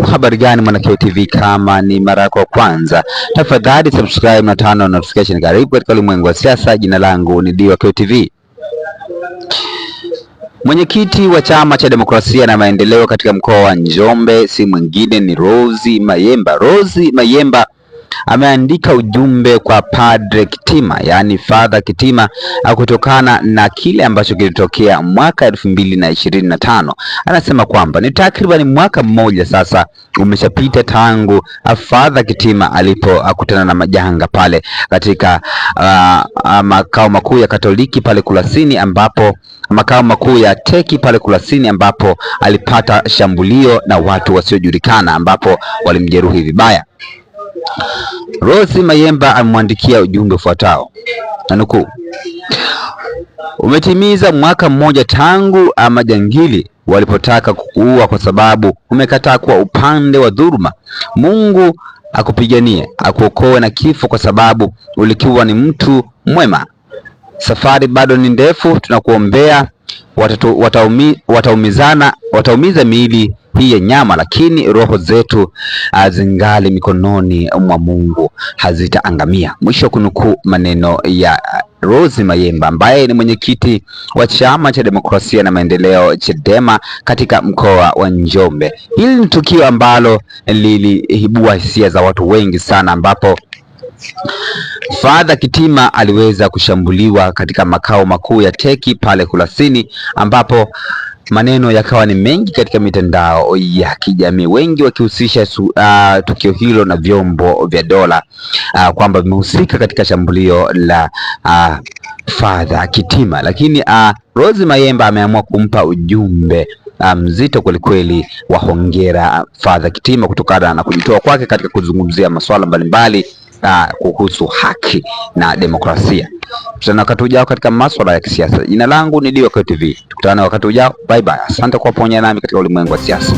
Habari gani mwana TV, kama ni mara yako ya kwanza tafadhali subscribe na turn on notification. Karibu katika ulimwengu wa siasa. Jina langu ni Diwa TV. Mwenyekiti wa Chama cha Demokrasia na Maendeleo katika mkoa wa Njombe si mwingine ni Rose Mayemba. Rose Mayemba ameandika ujumbe kwa Padre Kitima, yani Father Kitima, kutokana na kile ambacho kilitokea mwaka 2025. Anasema kwamba ni takriban mwaka mmoja sasa umeshapita tangu Father Kitima alipokutana na majanga pale katika makao makuu ya Katoliki pale Kurasini, ambapo makao makuu ya teki pale Kurasini, ambapo alipata shambulio na watu wasiojulikana ambapo walimjeruhi vibaya. Rose Mayemba amemwandikia ujumbe ufuatao, nanukuu: umetimiza mwaka mmoja tangu majangili walipotaka kukuua kwa sababu umekataa kuwa upande wa dhuluma. Mungu akupiganie, akuokoe na kifo kwa sababu ulikuwa ni mtu mwema. Safari bado ni ndefu, tunakuombea. Wataumiza miili hii ya nyama, lakini roho zetu zingali mikononi mwa Mungu, hazitaangamia. Mwisho kunukuu maneno ya Rose Mayemba ambaye ni mwenyekiti wa Chama cha Demokrasia na Maendeleo Chadema katika mkoa wa Njombe. Hili ni tukio ambalo liliibua hisia za watu wengi sana, ambapo Father Kitima aliweza kushambuliwa katika makao makuu ya teki pale Kurasini, ambapo maneno yakawa ni mengi katika mitandao ya kijamii, wengi wakihusisha tukio hilo na vyombo vya dola kwamba vimehusika katika shambulio la Father Kitima. Lakini Rose Mayemba ameamua kumpa ujumbe mzito kwelikweli wa hongera Father Kitima kutokana na kujitoa kwake katika kuzungumzia masuala mbalimbali kuhusu haki na demokrasia. Tukutane wakati ujao katika masuala ya kisiasa. Jina langu ni Diwa TV. Tukutane wakati ujao. Bye bye. Asante kwa kuwa nami katika ulimwengu wa siasa.